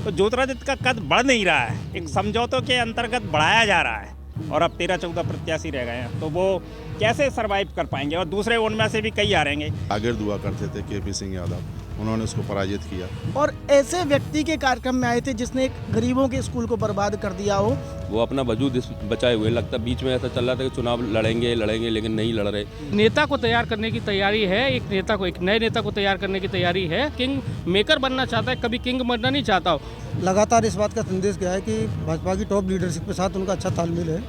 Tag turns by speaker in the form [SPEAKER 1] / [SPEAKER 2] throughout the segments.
[SPEAKER 1] तो ज्योतिरादित्य का कद बढ़ नहीं रहा है, एक समझौतों के अंतर्गत बढ़ाया जा रहा है और अब 13-14 प्रत्याशी रह गए हैं, तो वो कैसे सरवाइव कर पाएंगे। और दूसरे उनमें से भी कई आ रहेंगे।
[SPEAKER 2] आगे दुआ करते थे केपी सिंह यादव, उन्होंने उसको पराजित किया।
[SPEAKER 3] और ऐसे व्यक्ति के कार्यक्रम में आए थे जिसने गरीबों के स्कूल को बर्बाद कर दिया हो।
[SPEAKER 4] वो अपना वजूद बचाए हुए, लगता बीच में ऐसा चल रहा था कि चुनाव लड़ेंगे लेकिन नहीं लड़ रहे।
[SPEAKER 5] नेता को तैयार करने की तैयारी है, एक नए नेता को तैयार करने की तैयारी है। किंग मेकर बनना चाहता है, कभी किंग बनना नहीं चाहता हो।
[SPEAKER 6] लगातार इस बात का संदेश गया है कि भाजपा की टॉप लीडरशिप के साथ उनका अच्छा तालमेल है।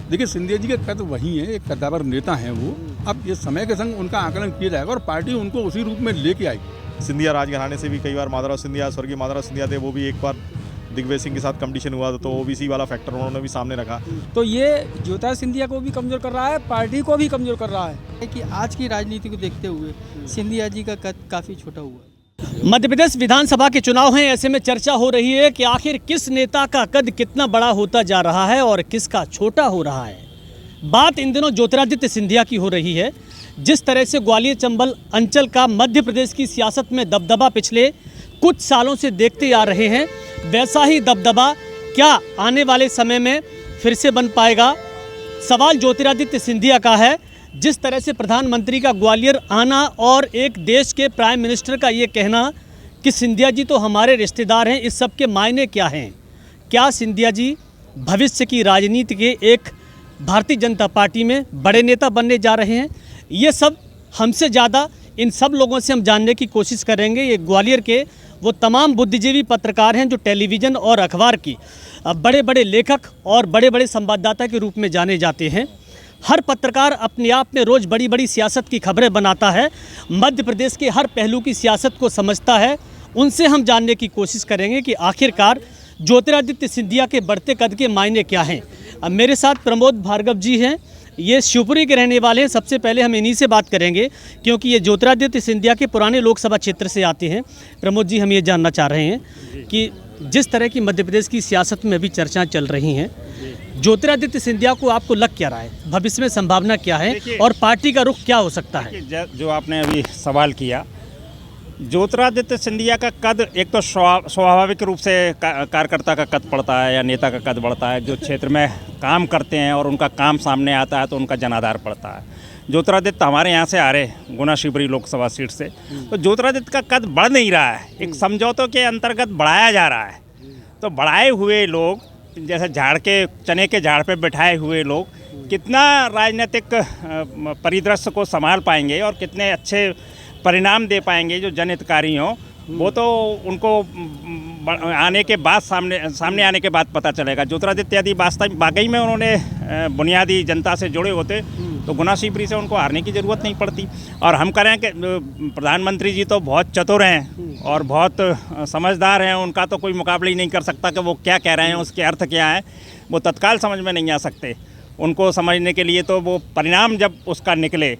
[SPEAKER 7] देखिए, सिंधिया जी के कद वही है, एक कद्दावर नेता हैं वो। अब ये समय के संग उनका आकलन किया जाएगा और पार्टी उनको उसी रूप में लेके आएगी।
[SPEAKER 8] सिंधिया राजघराने से भी कई बार माधवराव सिंधिया, स्वर्गीय माधवराव सिंधिया थे, वो भी एक बार दिग्विजय सिंह के साथ कंपटीशन हुआ तो ओबीसी वाला फैक्टर उन्होंने भी सामने रखा।
[SPEAKER 9] तो ये ज्योतिरादित्य सिंधिया को भी कमज़ोर कर रहा है, पार्टी को भी कमज़ोर कर रहा है कि आज की राजनीति को देखते हुए सिंधिया जी का कद काफ़ी छोटा हुआ है।
[SPEAKER 10] मध्य प्रदेश विधानसभा के चुनाव हैं, ऐसे में चर्चा हो रही है कि आखिर किस नेता का कद कितना बड़ा होता जा रहा है और किसका छोटा हो रहा है। बात इन दिनों ज्योतिरादित्य सिंधिया की हो रही है। जिस तरह से ग्वालियर चंबल अंचल का मध्य प्रदेश की सियासत में दबदबा पिछले कुछ सालों से देखते आ रहे हैं, वैसा ही दबदबा क्या आने वाले समय में फिर से बन पाएगा। सवाल ज्योतिरादित्य सिंधिया का है। जिस तरह से प्रधानमंत्री का ग्वालियर आना और एक देश के प्राइम मिनिस्टर का ये कहना कि सिंधिया जी तो हमारे रिश्तेदार हैं, इस सब के मायने क्या हैं। क्या सिंधिया जी भविष्य की राजनीति के एक भारतीय जनता पार्टी में बड़े नेता बनने जा रहे हैं। ये सब हमसे ज़्यादा इन सब लोगों से हम जानने की कोशिश करेंगे। ये ग्वालियर के वो तमाम बुद्धिजीवी पत्रकार हैं जो टेलीविज़न और अखबार की बड़े बड़े लेखक और बड़े बड़े संवाददाता के रूप में जाने जाते हैं। हर पत्रकार अपने आप में रोज़ बड़ी बड़ी सियासत की खबरें बनाता है, मध्य प्रदेश के हर पहलू की सियासत को समझता है। उनसे हम जानने की कोशिश करेंगे कि आखिरकार ज्योतिरादित्य सिंधिया के बढ़ते कद के मायने क्या हैं। अब मेरे साथ प्रमोद भार्गव जी हैं, ये शिवपुरी के रहने वाले हैं। सबसे पहले हम इन्हीं से बात करेंगे क्योंकि ये ज्योतिरादित्य सिंधिया के पुराने लोकसभा क्षेत्र से आते हैं। प्रमोद जी, हम ये जानना चाह रहे हैं कि जिस तरह की मध्य प्रदेश की सियासत में भी चर्चाएं चल रही हैं, ज्योतिरादित्य सिंधिया को आपको लग क्या रहा है, भविष्य में संभावना क्या है और पार्टी का रुख क्या हो सकता है।
[SPEAKER 1] जो आपने अभी सवाल किया, ज्योतिरादित्य सिंधिया का कद एक तो स्वाभाविक रूप से कार्यकर्ता का कद पड़ता है या नेता का कद बढ़ता है। जो क्षेत्र में काम करते हैं और उनका काम सामने आता है तो उनका जनाधार पड़ता है। ज्योतिरादित्य हमारे यहाँ से आ रहे गुना शिवपुरी लोकसभा सीट से, तो ज्योतिरादित्य का कद बढ़ नहीं रहा है, एक समझौतों के अंतर्गत बढ़ाया जा रहा है। तो बढ़ाए हुए लोग, जैसे झाड़ के चने के झाड़ पे बैठाए हुए लोग कितना राजनीतिक परिदृश्य को संभाल पाएंगे और कितने अच्छे परिणाम दे पाएंगे जो जनहितकारी हों, वो तो उनको आने के बाद सामने आने के बाद पता चलेगा। ज्योतिरादित्य यदि वाकई में उन्होंने बुनियादी जनता से जुड़े होते तो गुना शिवपुरी से उनको हारने की ज़रूरत नहीं पड़ती। और हम करें कि प्रधानमंत्री जी तो बहुत चतुर हैं और बहुत समझदार हैं, उनका तो कोई मुकाबला ही नहीं कर सकता कि वो क्या कह रहे हैं, उसके अर्थ क्या है, वो तत्काल समझ में नहीं आ सकते। उनको समझने के लिए तो वो परिणाम जब उसका निकले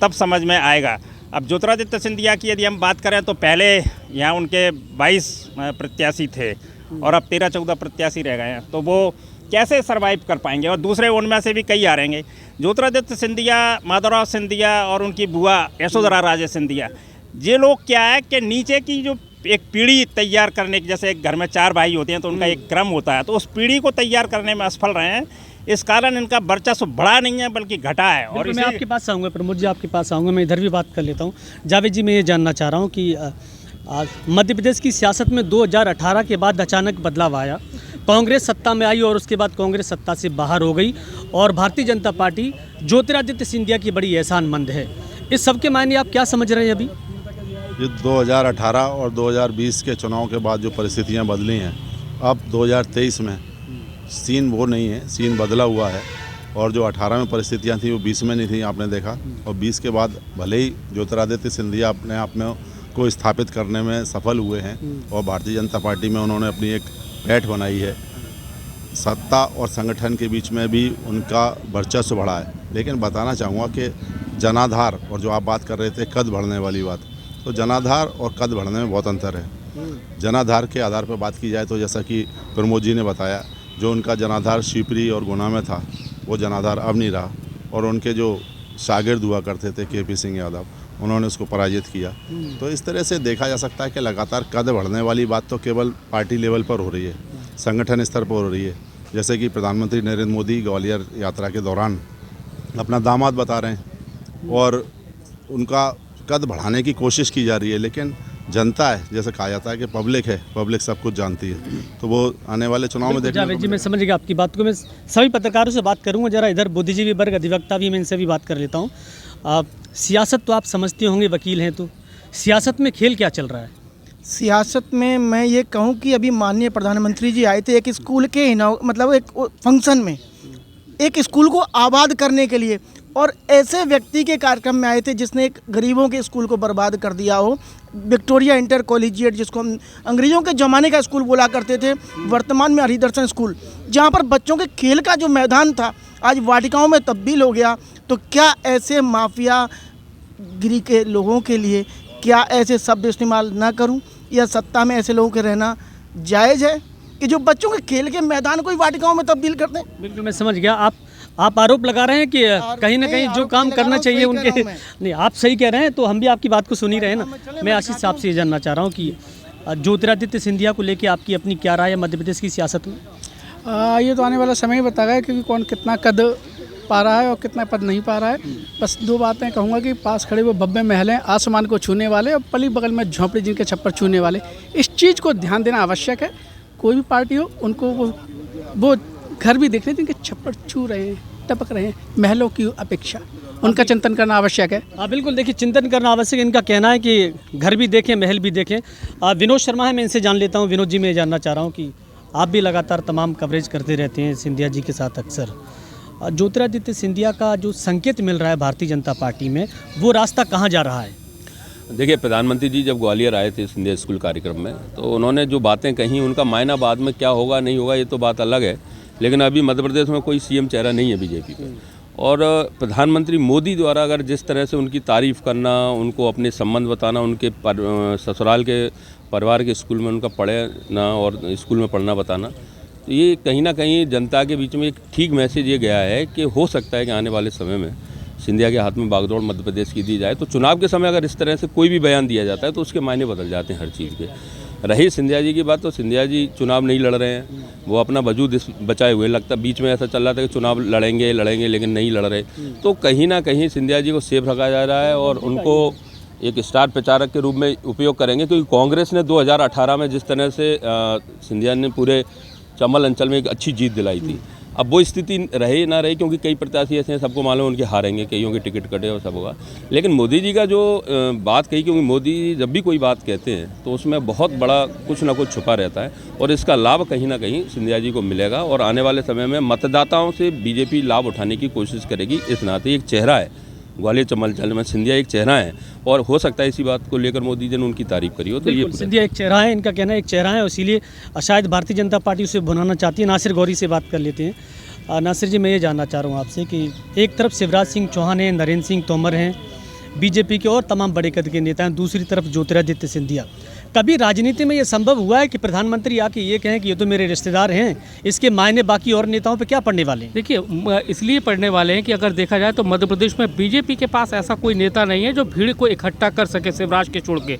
[SPEAKER 1] तब समझ में आएगा। अब ज्योतिरादित्य सिंधिया की यदि हम बात करें तो पहले यहाँ उनके 22 प्रत्याशी थे और अब 13-14 प्रत्याशी रह गए हैं, तो वो कैसे सरवाइव कर पाएंगे। और दूसरे उनमें से भी कई आ रहेंगे। ज्योतिरादित्य सिंधिया, माधवराव सिंधिया और उनकी बुआ यशोधरा राजे सिंधिया, ये लोग क्या है कि नीचे की जो एक पीढ़ी तैयार करने की, जैसे एक घर में 4 भाई होते हैं तो उनका एक क्रम होता है, तो उस पीढ़ी को तैयार करने में असफल रहे हैं। इस कारण इनका वर्चस्व बढ़ा नहीं है बल्कि घटा है। और
[SPEAKER 10] मैं आपके पास आऊँगा, प्रमोद जी आपके पास आऊँगा, मैं इधर भी बात कर लेता हूँ। जावेद जी, मैं ये जानना चाह रहा हूँ कि मध्य प्रदेश की सियासत में 2018 के बाद अचानक बदलाव आया, कांग्रेस सत्ता में आई और उसके बाद कांग्रेस सत्ता से बाहर हो गई और भारतीय जनता पार्टी ज्योतिरादित्य सिंधिया की बड़ी एहसानमंद है। इस सब के मायने आप क्या समझ रहे हैं अभी?
[SPEAKER 2] ये 2018 और 2020 के चुनाव के बाद जो परिस्थितियां बदली हैं, अब 2023 में सीन वो नहीं है, सीन बदला हुआ है। और जो 18 में परिस्थितियां थी वो 20 में नहीं थी, आपने देखा। और 20 के बाद भले ही ज्योतिरादित्य सिंधिया अपने आप में को स्थापित करने में सफल हुए हैं और भारतीय जनता पार्टी में उन्होंने अपनी एक पैठ बनाई है, सत्ता और संगठन के बीच में भी उनका वर्चस्व बढ़ा है। लेकिन बताना चाहूँगा कि जनाधार, और जो आप बात कर रहे थे कद बढ़ने वाली बात, तो जनाधार और कद बढ़ने में बहुत अंतर है। जनाधार के आधार पर बात की जाए तो जैसा कि प्रमोद जी ने बताया, जो उनका जनाधार शिवपुरी और गुना में था वो जनाधार अब नहीं रहा। और उनके जो शागिर्द हुआ करते थे केपी सिंह यादव, उन्होंने उसको पराजित किया। तो इस तरह से देखा जा सकता है कि लगातार कद बढ़ने वाली बात तो केवल पार्टी लेवल पर हो रही है, संगठन स्तर पर हो रही है। जैसे कि प्रधानमंत्री नरेंद्र मोदी ग्वालियर यात्रा के दौरान अपना दामाद बता रहे हैं और उनका कद बढ़ाने की कोशिश की जा रही है, लेकिन जनता है, जैसे कहा जाता है कि पब्लिक है, पब्लिक सब कुछ जानती है, तो वो आने वाले चुनाव में
[SPEAKER 10] जावेद जी, मैं समझ गया आपकी बात को। मैं सभी पत्रकारों से बात करूंगा, जरा इधर बुद्धिजीवी वर्ग अधिवक्ता भी, मैं इनसे भी बात कर लेता हूँ। सियासत तो आप समझते होंगे, वकील हैं, तो सियासत में खेल क्या चल रहा है?
[SPEAKER 3] सियासत में मैं ये कहूँ कि अभी माननीय प्रधानमंत्री जी आए थे एक स्कूल के मतलब एक फंक्शन में, एक स्कूल को आबाद करने के लिए, और ऐसे व्यक्ति के कार्यक्रम में आए थे जिसने एक गरीबों के स्कूल को बर्बाद कर दिया हो। विक्टोरिया इंटर कॉलेजिएट, जिसको हम अंग्रेज़ों के ज़माने का स्कूल बोला करते थे, वर्तमान में हरिदर्शन स्कूल, जहाँ पर बच्चों के खेल का जो मैदान था आज वाटिकाओं में तब्दील हो गया। तो क्या ऐसे माफिया गिरी के लोगों के लिए क्या ऐसे शब्द इस्तेमाल ना करूं, या सत्ता में ऐसे लोगों के रहना जायज़ है कि जो बच्चों के खेल के मैदान को ही वाटिकाओं में तब्दील कर दें?
[SPEAKER 10] बिल्कुल, मैं समझ गया। आप आरोप लगा रहे हैं कि कहीं ना कहीं जो काम करना चाहिए उनके नहीं, आप सही कह रहे हैं, तो हम भी आपकी बात को सुन ही रहे हैं ना। मैं आशीष साहब से ये जानना चाह रहा हूँ कि ज्योतिरादित्य सिंधिया को लेकर आपकी अपनी क्या राय है मध्य प्रदेश की सियासत में?
[SPEAKER 9] ये तो आने वाला समय ही बताएगा क्योंकि कौन कितना कद पा रहा है और कितना पद नहीं पा रहा है। बस दो बातें कहूँगा कि पास खड़े हुए भव्य महल हैं, आसमान को छूने वाले, और पली बगल में झोंपड़ी जिनके छप्पर छूने वाले। इस चीज़ को ध्यान देना आवश्यक है। कोई भी पार्टी हो, उनको वो घर भी देख रहे हैं जिनके छप्पर छू रहे हैं, टपक रहे हैं, महलों की अपेक्षा उनका चिंतन करना आवश्यक है।
[SPEAKER 10] हाँ बिल्कुल, देखिए चिंतन करना आवश्यक है। इनका कहना है कि घर भी देखें, महल भी देखें। विनोद शर्मा है, मैं इनसे जान लेता हूँ। विनोद जी, मैं ये जानना चाह रहा हूँ कि आप भी लगातार तमाम कवरेज करते रहते हैं सिंधिया जी के साथ अक्सर। ज्योतिरादित्य सिंधिया का जो संकेत मिल रहा है भारतीय जनता पार्टी में, वो रास्ता कहाँ जा रहा है?
[SPEAKER 4] देखिए, प्रधानमंत्री जी जब ग्वालियर आए थे सिंधिया स्कूल कार्यक्रम में, तो उन्होंने जो बातें कही, उनका मायना बाद में क्या होगा नहीं होगा ये तो बात अलग है, लेकिन अभी मध्य प्रदेश में कोई सीएम चेहरा नहीं है बीजेपी पे। और प्रधानमंत्री मोदी द्वारा अगर जिस तरह से उनकी तारीफ़ करना, उनको अपने संबंध बताना, उनके ससुराल के परिवार के स्कूल में उनका पढ़ना और स्कूल में पढ़ना बताना, तो ये कहीं ना कहीं जनता के बीच में एक ठीक मैसेज ये गया है कि हो सकता है कि आने वाले समय में सिंधिया के हाथ में बागडोर मध्य प्रदेश की दी जाए। तो चुनाव के समय अगर इस तरह से कोई भी बयान दिया जाता है तो उसके मायने बदल जाते हैं हर चीज़ के। रही सिंधिया जी की बात, तो सिंधिया जी चुनाव नहीं लड़ रहे हैं, वो अपना वजूद बचाए हुए। लगता बीच में ऐसा चल रहा था कि चुनाव लड़ेंगे लेकिन नहीं लड़ रहे। तो कहीं ना कहीं सिंधिया जी को सेफ रखा जा रहा है और उनको एक स्टार प्रचारक के रूप में उपयोग करेंगे, क्योंकि कांग्रेस ने 2018 में जिस तरह से सिंधिया ने पूरे चंबल अंचल में एक अच्छी जीत दिलाई थी, अब वो स्थिति रहे ना रहे, क्योंकि कई प्रत्याशी ऐसे हैं, सबको मालूम है उनके हारेंगे, कईयों के टिकट कटे और सब होगा। लेकिन मोदी जी का जो बात कही, क्योंकि मोदी जब भी कोई बात कहते हैं तो उसमें बहुत बड़ा कुछ ना कुछ छुपा रहता है, और इसका लाभ कहीं ना कहीं सिंधिया जी को मिलेगा। और आने वाले समय में मतदाताओं से बीजेपी लाभ उठाने की कोशिश करेगी। इस नाते एक चेहरा है ग्वालियर चंबल अंचल में, सिंधिया एक चेहरा है, और हो सकता है इसी बात को लेकर मोदी जी ने उनकी तारीफ करी हो। तो ये
[SPEAKER 10] सिंधिया एक चेहरा है, इनका कहना है एक चेहरा है, और इसीलिए शायद भारतीय जनता पार्टी उसे भुनाना चाहती है। नासिर गौरी से बात कर लेते हैं। नासिर जी, मैं ये जानना चाह रहा हूँ आपसे कि एक तरफ शिवराज सिंह चौहान हैं, नरेंद्र सिंह तोमर हैं, बीजेपी के और तमाम बड़े कद के नेता हैं, दूसरी तरफ ज्योतिरादित्य सिंधिया। कभी राजनीति में ये संभव हुआ है कि प्रधानमंत्री आके ये कहें कि ये तो मेरे रिश्तेदार हैं, इसके मायने बाकी और नेताओं पे क्या पड़ने वाले हैं?
[SPEAKER 5] देखिए, इसलिए पड़ने वाले हैं कि अगर देखा जाए तो मध्य प्रदेश में बीजेपी के पास ऐसा कोई नेता नहीं है जो भीड़ को इकट्ठा कर सके शिवराज के छोड़ के।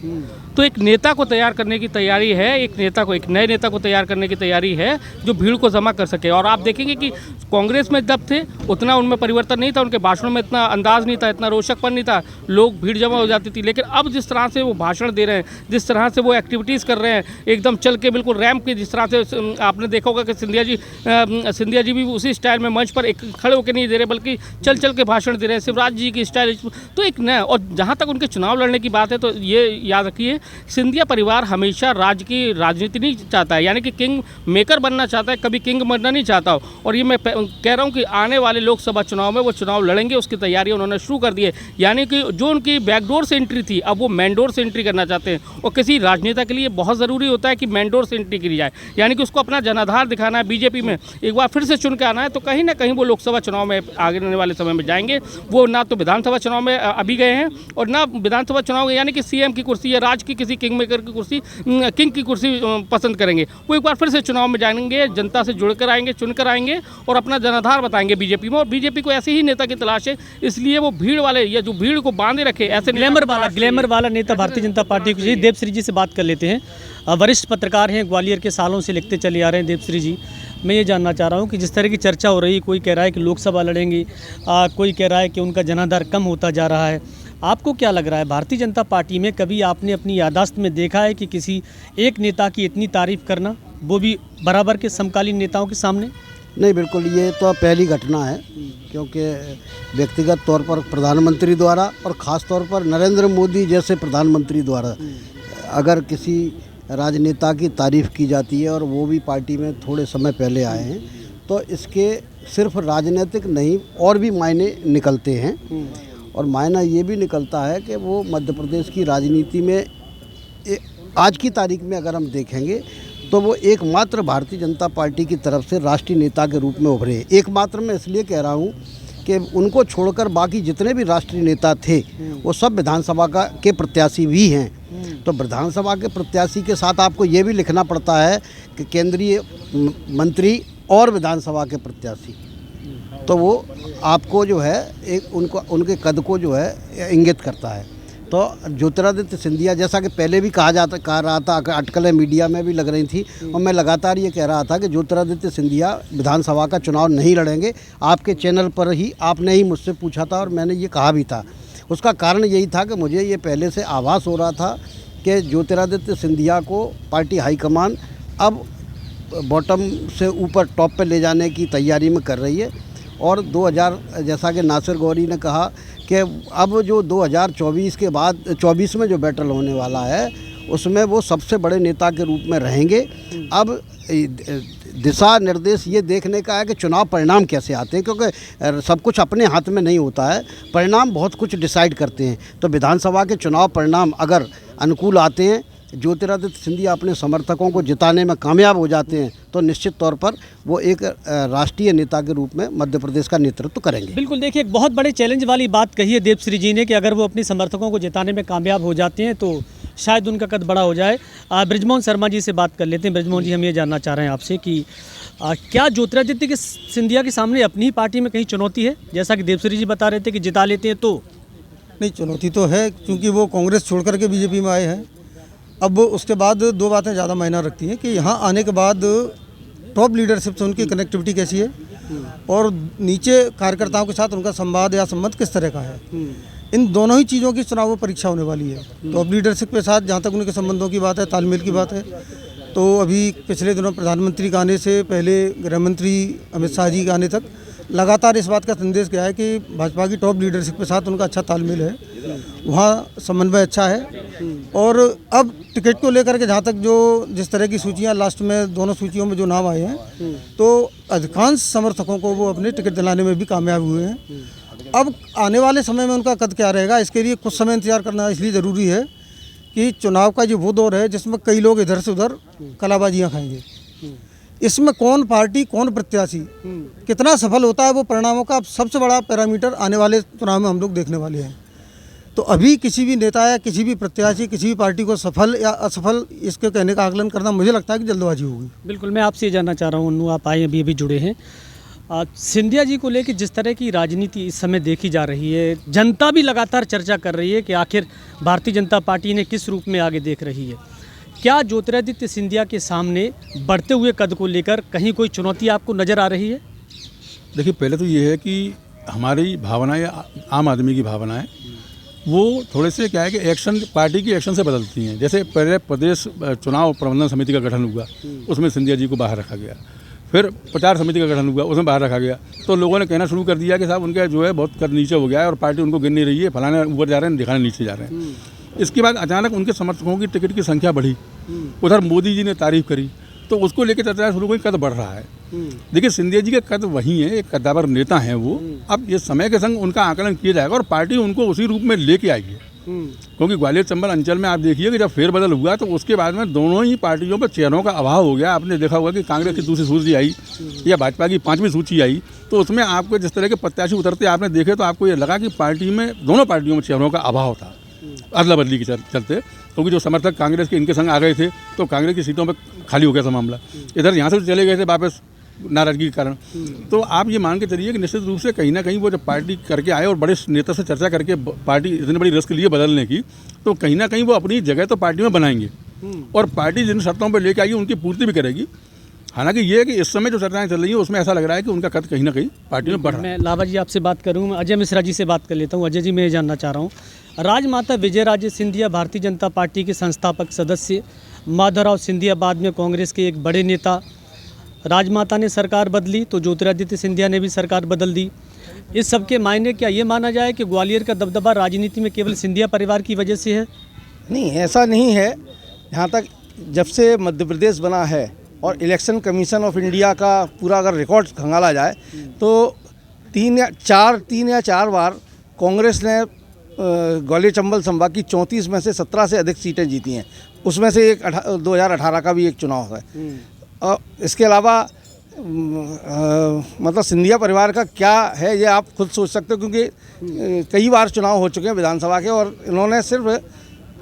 [SPEAKER 5] तो एक नेता को तैयार करने की तैयारी है, एक नए नेता को तैयार करने की तैयारी है जो भीड़ को जमा कर सके। और आप देखेंगे कि कांग्रेस में जब थे उतना उनमें परिवर्तन नहीं था, उनके भाषणों में इतना अंदाज नहीं था, इतना रोचकपन नहीं था, लोग भीड़ जमा हो जाती थी। लेकिन अब जिस तरह से वो भाषण दे रहे हैं, जिस तरह से वो एक्टिविटीज़ कर रहे हैं, एकदम चल के बिल्कुल रैंप की, जिस तरह से आपने देखा होगा कि सिंधिया जी भी उसी स्टाइल में मंच पर एक खड़े होकर नहीं दे रहे, बल्कि चल चल के भाषण दे रहे हैं। शिवराज जी की स्टाइल तो एक नया। और जहाँ तक उनके चुनाव लड़ने की बात है तो ये याद रखिए, सिंधिया परिवार हमेशा राज्य की राजनीति नहीं चाहता है, यानी कि किंग मेकर बनना चाहता है, कभी किंग बनना नहीं चाहता। और ये मैं कह रहा हूँ कि आने वाले लोकसभा चुनाव में वो चुनाव लड़ेंगे, उसकी तैयारी उन्होंने शुरू कर दी है। यानी कि जो उनकी बैकडोर से एंट्री थी, अब वो मैनडोर से एंट्री करना चाहते हैं। और किसी राजनेता के लिए बहुत ज़रूरी होता है कि मैनडोर से एंट्री की जाए, यानी कि उसको अपना जनाधार दिखाना है, बीजेपी में एक बार फिर से चुन के आना है। तो कहीं ना कहीं वो लोकसभा चुनाव में आने वाले समय में जाएंगे। वो ना तो विधानसभा चुनाव में अभी गए हैं और ना विधानसभा चुनाव, यानी कि सीएम की कुर्सी या राज की की किसी किंग मेकर की कुर्सी, किंग की कुर्सी पसंद करेंगे। वो एक बार फिर से चुनाव में जाएंगे, जनता से जुड़कर आएंगे, चुनकर आएंगे और अपना जनाधार बताएंगे बीजेपी में। और बीजेपी को ऐसे ही नेता की तलाश है, इसलिए वो भीड़ वाले या जो भीड़ को बांधे रखे ऐसे
[SPEAKER 10] ग्लैमर वाला नेता भारतीय जनता पार्टी को चाहिए। देवश्री जी से बात कर लेते हैं। वरिष्ठ पत्रकार हैं, ग्वालियर के सालों से लिखते चले आ रहे हैं। देवश्री जी, मैं ये जानना चाह रहा हूँ कि जिस तरह की चर्चा हो रही है, कोई कह रहा है कि लोकसभा लड़ेंगी, कोई कह रहा है कि उनका जनाधार कम होता जा रहा है, आपको क्या लग रहा है? भारतीय जनता पार्टी में कभी आपने अपनी याददाश्त में देखा है कि किसी एक नेता की इतनी तारीफ करना, वो भी बराबर के समकालीन नेताओं के सामने?
[SPEAKER 6] नहीं, बिल्कुल ये तो पहली घटना है, क्योंकि व्यक्तिगत तौर पर प्रधानमंत्री द्वारा और ख़ास तौर पर नरेंद्र मोदी जैसे प्रधानमंत्री द्वारा अगर किसी राजनेता की तारीफ़ की जाती है और वो भी पार्टी में थोड़े समय पहले आए हैं, तो इसके सिर्फ राजनीतिक नहीं और भी मायने निकलते हैं। और मायना ये भी निकलता है कि वो मध्य प्रदेश की राजनीति में आज की तारीख में अगर हम देखेंगे तो वो एकमात्र भारतीय जनता पार्टी की तरफ से राष्ट्रीय नेता के रूप में उभरे। एकमात्र मैं इसलिए कह रहा हूँ कि उनको छोड़कर बाकी जितने भी राष्ट्रीय नेता थे वो सब विधानसभा के प्रत्याशी भी हैं। तो विधानसभा के प्रत्याशी के साथ आपको ये भी लिखना पड़ता है कि केंद्रीय मंत्री और विधानसभा के प्रत्याशी, तो वो आपको जो है एक उनके कद को जो है इंगित करता है। तो ज्योतिरादित्य सिंधिया, जैसा कि पहले भी कहा रहा था, अटकलें मीडिया में भी लग रही थी और मैं लगातार ये कह रहा था कि ज्योतिरादित्य सिंधिया विधानसभा का चुनाव नहीं लड़ेंगे। आपके चैनल पर ही आपने ही मुझसे पूछा था और मैंने ये कहा भी था। उसका कारण यही था कि मुझे ये पहले से आभास हो रहा था कि ज्योतिरादित्य सिंधिया को पार्टी हाईकमान अब बॉटम से ऊपर टॉप पे ले जाने की तैयारी में कर रही है। और 2000, जैसा कि नासिर गौरी ने कहा कि अब जो 2024 के बाद 24 में जो बैटल होने वाला है उसमें वो सबसे बड़े नेता के रूप में रहेंगे। अब दिशा निर्देश ये देखने का है कि चुनाव परिणाम कैसे आते हैं, क्योंकि सब कुछ अपने हाथ में नहीं होता है, परिणाम बहुत कुछ डिसाइड करते हैं। तो विधानसभा के चुनाव परिणाम अगर अनुकूल आते हैं, ज्योतिरादित्य सिंधिया अपने समर्थकों को जिताने में कामयाब हो जाते हैं, तो निश्चित तौर पर वो एक राष्ट्रीय नेता के रूप में मध्य प्रदेश का नेतृत्व करेंगे।
[SPEAKER 10] बिल्कुल, देखिए एक बहुत बड़े चैलेंज वाली बात कही है देवश्री जी ने कि अगर वो अपने समर्थकों को जिताने में कामयाब हो जाते हैं तो शायद उनका कद बड़ा हो जाए। बृजमोहन शर्मा जी से बात कर लेते हैं। बृजमोहन जी, हम ये जानना चाह रहे हैं आपसे कि क्या ज्योतिरादित्य सिंधिया के सामने अपनी ही पार्टी में कहीं चुनौती है? जैसा कि देवश्री जी बता रहे थे कि जिता लेते हैं तो।
[SPEAKER 6] नहीं, चुनौती तो है, क्योंकि वो कांग्रेस छोड़ करके बीजेपी में आए हैं। अब उसके बाद दो बातें ज़्यादा मायना रखती हैं कि यहाँ आने के बाद टॉप लीडरशिप से उनकी कनेक्टिविटी कैसी है और नीचे कार्यकर्ताओं के साथ उनका संवाद या संबंध किस तरह का है। इन दोनों ही चीज़ों की चुनाव में परीक्षा होने वाली है। टॉप लीडरशिप के साथ जहाँ तक उनके संबंधों की बात है, तालमेल की बात है, तो अभी पिछले दिनों प्रधानमंत्री के आने से पहले गृह मंत्री अमित शाह जी के आने तक लगातार इस बात का संदेश गया है कि भाजपा की टॉप लीडरशिप के साथ उनका अच्छा तालमेल है, वहाँ समन्वय अच्छा है। और अब टिकट को लेकर के जहाँ तक जो जिस तरह की सूचियाँ लास्ट में दोनों सूचियों में जो नाम आए हैं, तो अधिकांश समर्थकों को वो अपने टिकट दिलाने में भी कामयाब हुए हैं। अब आने वाले समय में उनका कद क्या रहेगा, इसके लिए कुछ समय इंतजार करना इसलिए ज़रूरी है कि चुनाव का जो वो दौर है जिसमें कई लोग इधर से उधर कलाबाजियाँ खाएंगे। इसमें कौन पार्टी, कौन प्रत्याशी कितना सफल होता है, वो परिणामों का सबसे बड़ा पैरामीटर आने वाले चुनाव में हम लोग देखने वाले हैं। तो अभी किसी भी नेता या किसी भी प्रत्याशी, किसी भी पार्टी को सफल या असफल इसके कहने का आकलन करना मुझे लगता है कि जल्दबाजी होगी।
[SPEAKER 10] बिल्कुल, मैं आपसे ये जानना चाह रहा हूँ, अन्नू आप आए अभी जुड़े हैं, सिंधिया जी को लेकर जिस तरह की राजनीति इस समय देखी जा रही है, जनता भी लगातार चर्चा कर रही है कि आखिर भारतीय जनता पार्टी ने किस रूप में आगे देख रही है। क्या ज्योतिरादित्य सिंधिया के सामने बढ़ते हुए कद को लेकर कहीं कोई चुनौती आपको नज़र आ रही है?
[SPEAKER 7] देखिए, पहले तो ये है कि हमारी भावनाएं, आम आदमी की भावनाएं, वो थोड़े से क्या है कि एक्शन, पार्टी की एक्शन से बदलती हैं। जैसे पहले प्रदेश चुनाव प्रबंधन समिति का गठन हुआ, उसमें सिंधिया जी को बाहर रखा गया। फिर प्रचार समिति का गठन हुआ, उसमें बाहर रखा गया। तो लोगों ने कहना शुरू कर दिया कि साहब उनका जो है बहुत कद नीचे हो गया है और पार्टी उनको गिन नहीं रही है, फलाने ऊपर जा रहे हैं, दिखाने नीचे जा रहे हैं। इसके बाद अचानक उनके समर्थकों की टिकट की संख्या बढ़ी, उधर मोदी जी ने तारीफ करी, तो उसको लेकर चर्चा शुरू हुई, कद बढ़ रहा है। देखिए, सिंधिया जी के कद वही है, एक कद्दावर नेता हैं वो। अब ये समय के संग उनका आकलन किया जाएगा और पार्टी उनको उसी रूप में लेके आएगी। क्योंकि ग्वालियर चंबल अंचल में आप देखिए कि जब फेरबदल हुआ तो उसके बाद में दोनों ही पार्टियों पर चेहरों का अभाव हो गया। आपने देखा होगा कि कांग्रेस की दूसरी सूची आई या भाजपा की 5वीं सूची आई, तो उसमें आपको जिस तरह के प्रत्याशी उतरते आपने देखे तो आपको ये लगा कि पार्टी में, दोनों पार्टियों में चेहरों का अभाव था। अदला बदली के चलते, क्योंकि जो समर्थक कांग्रेस के इनके संग आ गए थे तो कांग्रेस की सीटों पर खाली हो गया था मामला। इधर यहाँ से चले गए थे वापस नाराजगी के कारण। तो आप ये मान के चलिए कि निश्चित रूप से कहीं ना कहीं वो जब पार्टी करके आए और बड़े नेता से चर्चा करके पार्टी इतनी बड़ी रिस्क लिए बदलने की, तो कहीं ना कहीं वो अपनी जगह तो पार्टी में बनाएंगे और पार्टी जिन शर्तों पर लेके आई उनकी पूर्ति भी करेगी। हालांकि ये है कि इस समय जो चर्चाएं चल रही हैं उसमें ऐसा लग रहा है कि उनका कद कहीं ना कहीं पार्टी में बढ़ रहा है।
[SPEAKER 10] मैं लाभा जी आपसे बात करूँ, अजय मिश्रा जी से बात कर लेता हूँ। अजय जी, मैं ये जानना चाह रहा हूँ, राजमाता विजयराजे सिंधिया भारतीय जनता पार्टी के संस्थापक सदस्य, माधवराव सिंधिया बाद में कांग्रेस के एक बड़े नेता, राजमाता ने सरकार बदली तो ज्योतिरादित्य सिंधिया ने भी सरकार बदल दी। इस सब के मायने क्या ये माना जाए कि ग्वालियर का दबदबा राजनीति में केवल सिंधिया परिवार की वजह से है?
[SPEAKER 6] नहीं, ऐसा नहीं है। यहाँ तक जब से मध्य प्रदेश बना है और इलेक्शन कमीशन ऑफ इंडिया का पूरा अगर रिकॉर्ड खंगाला जाए तो 3 या 4 बार कांग्रेस ने ग्वालियर चंबल संभाग की 34 में से 17 से अधिक सीटें जीती हैं। उसमें से एक 2018 का भी एक चुनाव है। और इसके अलावा मतलब सिंधिया परिवार का क्या है ये आप खुद सोच सकते हो, क्योंकि कई बार चुनाव हो चुके हैं विधानसभा के और इन्होंने सिर्फ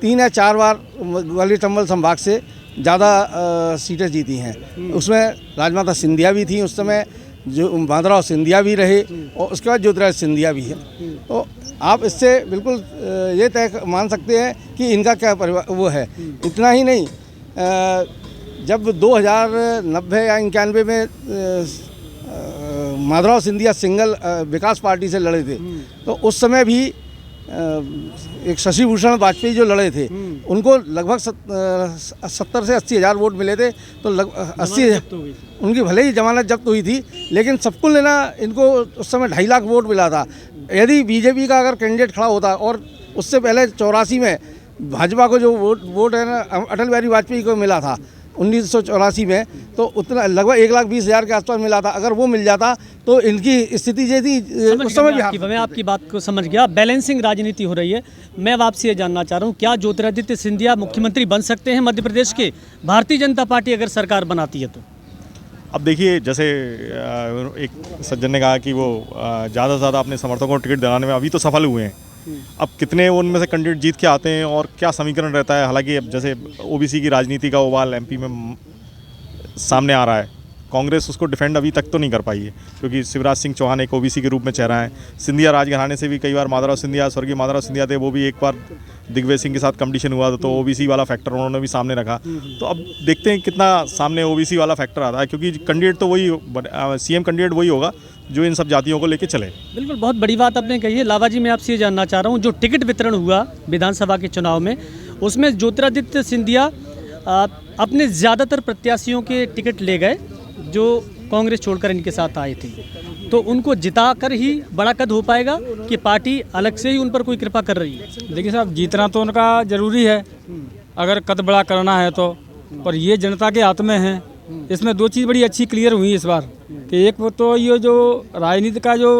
[SPEAKER 6] 3 या 4 बार ग्वालियर चंबल संभाग से ज़्यादा सीटें जीती हैं। उसमें राजमाता सिंधिया भी थी उस समय, जो माधवराव सिंधिया भी रहे और उसके बाद ज्योतिरादित्य सिंधिया भी है। तो आप इससे बिल्कुल ये तय मान सकते हैं कि इनका क्या परिवार वो है। इतना ही नहीं, जब 2090 या 91 में माधवराव सिंधिया सिंगल विकास पार्टी से लड़े थे तो उस समय भी एक शशि भूषण वाजपेयी जो लड़े थे उनको लगभग 70 से 80 हज़ार वोट मिले थे। तो 80 उनकी भले ही जमानत जब्त हुई थी, लेकिन सबको लेना इनको उस समय 2.5 लाख वोट मिला था। यदि बीजेपी का अगर कैंडिडेट खड़ा होता और उससे पहले 84 में भाजपा को जो वोट है ना अटल बिहारी वाजपेयी को मिला था 1984 में, तो उतना लगभग 1,20,000 के आसपास मिला था। अगर वो मिल जाता तो इनकी स्थिति ये थी उस समय भी।
[SPEAKER 10] मैं आपकी बात को समझ गया। बैलेंसिंग राजनीति हो रही है। मैं अब आपसे ये जानना चाह रहा हूँ, क्या ज्योतिरादित्य सिंधिया मुख्यमंत्री बन सकते हैं मध्य प्रदेश के, भारतीय जनता पार्टी अगर सरकार बनाती है तो?
[SPEAKER 8] अब देखिए, जैसे एक सज्जन ने कहा कि वो ज़्यादा से ज़्यादा अपने समर्थकों को टिकट दिलाने में अभी तो सफल हुए हैं। अब कितने उनमें से कैंडिडेट जीत के आते हैं और क्या समीकरण रहता है, हालांकि अब जैसे ओबीसी की राजनीति का उबाल एमपी में सामने आ रहा है। कांग्रेस उसको डिफेंड अभी तक तो नहीं कर पाई है, क्योंकि शिवराज सिंह चौहान एक ओबीसी के रूप में चेहरा है। सिंधिया राजघराने से भी कई बार माधवराव सिंधिया, स्वर्गीय माधवराव सिंधिया थे, वो भी एक बार दिग्विजय सिंह के साथ कंपटीशन हुआ तो ओबीसी वाला फैक्टर उन्होंने भी सामने रखा। तो अब देखते हैं कितना सामने ओबीसी वाला फैक्टर आता है, क्योंकि कैंडिडेट तो वही सीएम कैंडिडेट वही होगा जो इन सब जातियों को लेके चले।
[SPEAKER 10] बिल्कुल, बहुत बड़ी बात आपने कही है। लाभा जी, मैं आपसे ये जानना चाह रहा हूँ, जो टिकट वितरण हुआ विधानसभा के चुनाव में, उसमें ज्योतिरादित्य सिंधिया अपने ज़्यादातर प्रत्याशियों के टिकट ले गए जो कांग्रेस छोड़कर इनके साथ आए थे। तो उनको जिताकर ही बड़ा कद हो पाएगा कि पार्टी अलग से ही उन पर कोई कृपा कर रही है?
[SPEAKER 11] देखिए साहब, जीतना तो उनका ज़रूरी है अगर कद बड़ा करना है तो, पर ये जनता के हाथ में है। इसमें 2 चीज़ बड़ी अच्छी क्लियर हुई इस बार कि एक तो ये जो राजनीति का जो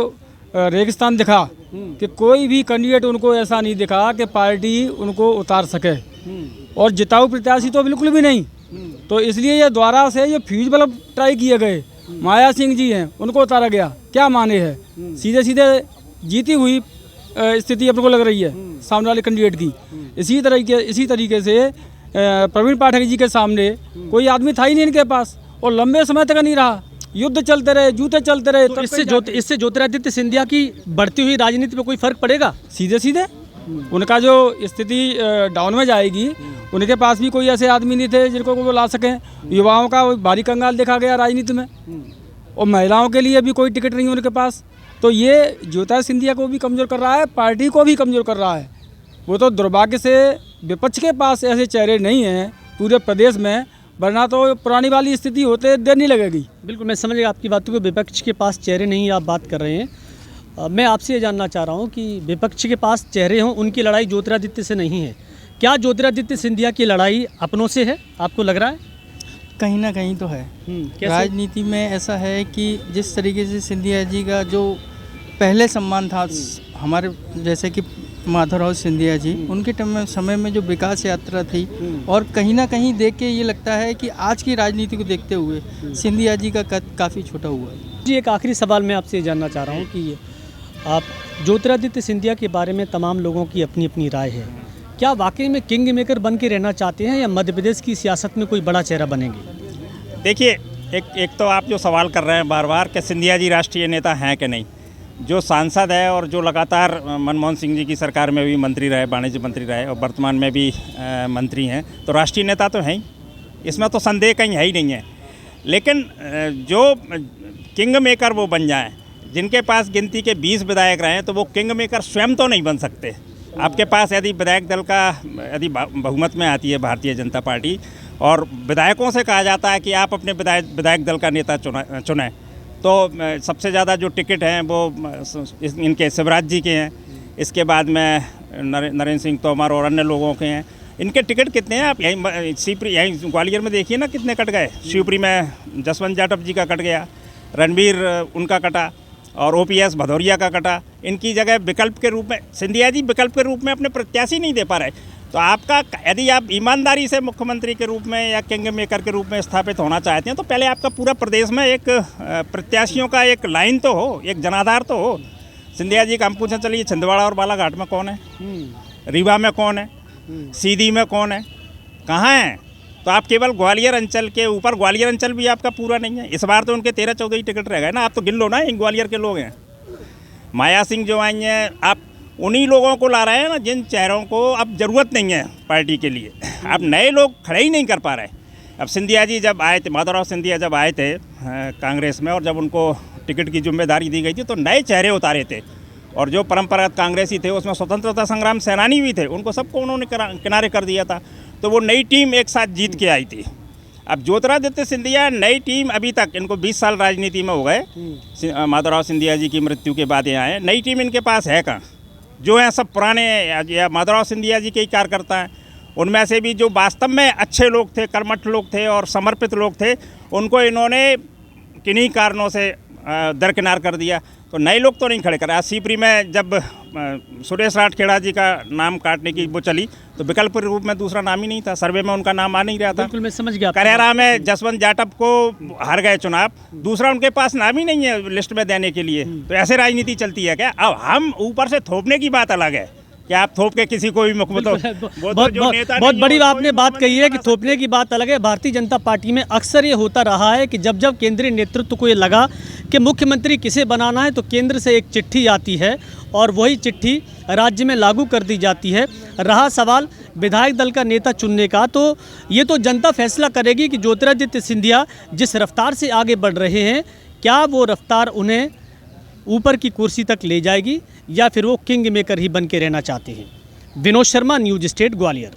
[SPEAKER 11] रेगिस्तान दिखा कि कोई भी कैंडिडेट उनको ऐसा नहीं दिखा कि पार्टी उनको उतार सके, और जिताऊ प्रत्याशी तो बिल्कुल भी नहीं। तो इसलिए ये द्वारा से ये फ्यूज बल्ब ट्राई किए गए। माया सिंह जी हैं, उनको उतारा गया, क्या माने है, सीधे सीधे जीती हुई स्थिति अपने को लग रही है सामने वाले कैंडिडेट की। इसी तरीके से प्रवीण पाठक जी के सामने कोई आदमी था ही नहीं इनके पास, और लंबे समय तक नहीं रहा। युद्ध चलते रहे, जूते चलते रहे।
[SPEAKER 10] तो इससे ज्योतिरादित्य सिंधिया की बढ़ती हुई राजनीति पे कोई फर्क पड़ेगा?
[SPEAKER 11] सीधे सीधे उनका जो स्थिति डाउन में जाएगी। उनके पास भी कोई ऐसे आदमी नहीं थे जिनको वो ला सकें। युवाओं का भारी कंगाल देखा गया राजनीति में, और महिलाओं के लिए भी कोई टिकट नहीं उनके पास। तो ये ज्योतिरादित्य सिंधिया को भी कमज़ोर कर रहा है, पार्टी को भी कमज़ोर कर रहा है। वो तो दुर्भाग्य से विपक्ष के पास ऐसे चेहरे नहीं हैं पूरे प्रदेश में, वरना तो पुरानी वाली स्थिति होते देर नहीं लगेगी।
[SPEAKER 10] बिल्कुल, मैं समझ गया आपकी बातों को। विपक्ष के पास चेहरे नहीं आप बात कर रहे हैं। मैं आपसे ये जानना चाह रहा हूँ कि विपक्ष के पास चेहरे हों, उनकी लड़ाई ज्योतिरादित्य से नहीं है। क्या ज्योतिरादित्य सिंधिया की लड़ाई अपनों से है, आपको लग रहा है?
[SPEAKER 12] कहीं ना कहीं तो है। राजनीति में ऐसा है कि जिस तरीके से सिंधिया जी का जो पहले सम्मान था हमारे जैसे कि माधवराव सिंधिया जी, उनके समय में जो विकास यात्रा थी, और कहीं ना कहीं देख के ये लगता है कि आज की राजनीति को देखते हुए सिंधिया जी का कद काफ़ी छोटा हुआ है।
[SPEAKER 10] जी, एक आखिरी सवाल मैं आपसे जानना चाह रहा हूँ कि आप ज्योतिरादित्य सिंधिया के बारे में तमाम लोगों की अपनी अपनी राय है। क्या वाकई में किंग मेकर बन के रहना चाहते हैं या मध्य प्रदेश की सियासत में कोई बड़ा चेहरा बनेंगे?
[SPEAKER 1] देखिए, एक तो आप जो सवाल कर रहे हैं बार बार कि सिंधिया जी राष्ट्रीय नेता हैं कि नहीं। जो सांसद है और जो लगातार मनमोहन सिंह जी की सरकार में भी मंत्री रहे, वाणिज्य मंत्री रहे और वर्तमान में भी मंत्री हैं, तो राष्ट्रीय नेता तो हैं ही, इसमें तो संदेह कहीं है ही नहीं है। लेकिन जो किंग मेकर वो बन जाएं, जिनके पास गिनती के 20 विधायक रहे हैं, तो वो किंग मेकर स्वयं तो नहीं बन सकते। आपके पास यदि विधायक दल का यदि बहुमत में आती है भारतीय जनता पार्टी और विधायकों से कहा जाता है कि आप अपने विधायक दल का नेता चुनें, तो सबसे ज़्यादा जो टिकट हैं वो इनके शिवराज जी के हैं, इसके बाद में नरेंद्र सिंह तोमर और अन्य लोगों के हैं। इनके टिकट कितने हैं आप यहीं शिवपुरी, यहीं ग्वालियर में देखिए ना कितने कट गए। शिवपुरी में जसवंत जाटव जी का कट गया, रणबीर उनका कटा और OPS भदौरिया का कटा। इनकी जगह विकल्प के रूप में सिंधिया जी विकल्प के रूप में अपने प्रत्याशी नहीं दे पा रहे। तो आपका यदि आप ईमानदारी से मुख्यमंत्री के रूप में या किंग मेकर के रूप में स्थापित होना चाहते हैं, तो पहले आपका पूरा प्रदेश में एक प्रत्याशियों का एक लाइन तो हो, एक जनाधार तो हो। सिंधिया जी का हम पूछें, चलिए छिंदवाड़ा और बालाघाट में कौन है, रीवा में कौन है, सीधी में कौन है, कहाँ हैं? तो आप केवल ग्वालियर अंचल के ऊपर, ग्वालियर अंचल भी आपका पूरा नहीं है। इस बार तो उनके 13-14 ही टिकट रह गए ना, आप तो गिन लो ना, इन ग्वालियर के लोग हैं। माया सिंह जो आई हैं, आप उन्हीं लोगों को ला रहे हैं ना जिन चेहरों को अब ज़रूरत नहीं है पार्टी के लिए। अब नए लोग खड़े ही नहीं कर पा रहे। अब सिंधिया जी जब आए थे, माधवराव सिंधिया जब आए थे कांग्रेस में, और जब उनको टिकट की जिम्मेदारी दी गई थी, तो नए चेहरे उतारे थे। और जो परंपरागत कांग्रेसी थे, उसमें स्वतंत्रता संग्राम सेनानी भी थे, उनको सबको उन्होंने किनारे कर दिया था। तो वो नई टीम एक साथ जीत के आई थी। अब ज्योतिरादित्य सिंधिया नई टीम, अभी तक इनको 20 साल राजनीति में हो गए, माधवराव सिंधिया जी की मृत्यु के बाद ये आए। नई टीम इनके पास है कहाँ? जो हैं सब पुराने या माधवराव सिंधिया जी के ही कार्यकर्ता हैं। उनमें से भी जो वास्तव में अच्छे लोग थे, कर्मठ लोग थे और समर्पित लोग थे, उनको इन्होंने किन्हीं कारणों से दरकिनार कर दिया। तो नए लोग तो नहीं खड़े कर। आज सीपरी में जब सुरेश राठखेड़ा जी का नाम काटने की वो चली, तो विकल्प रूप में दूसरा नाम ही नहीं था, सर्वे में उनका नाम आ नहीं रहा था।
[SPEAKER 10] बिल्कुल, मैं समझ गया।
[SPEAKER 1] करेरा में जसवंत जाटव को हार गए चुनाव, दूसरा उनके पास नाम ही नहीं है लिस्ट में देने के लिए। तो ऐसे राजनीति चलती है क्या? अब हम ऊपर से थोपने की बात अलग है कि आप थोप के किसी को भी
[SPEAKER 10] बहुत बड़ी आपने बात कही है कि थोपने की बात अलग है। भारतीय जनता पार्टी में अक्सर ये होता रहा है कि जब जब केंद्रीय नेतृत्व को ये लगा कि मुख्यमंत्री किसे बनाना है, तो केंद्र से एक चिट्ठी आती है और वही चिट्ठी राज्य में लागू कर दी जाती है। रहा सवाल विधायक दल का नेता चुनने का, तो ये तो जनता फैसला करेगी कि ज्योतिरादित्य सिंधिया जिस रफ्तार से आगे बढ़ रहे हैं, क्या वो रफ्तार उन्हें ऊपर की कुर्सी तक ले जाएगी या फिर वो किंग मेकर ही बन के रहना चाहते हैं। Vinod Sharma, news state, Gwalior.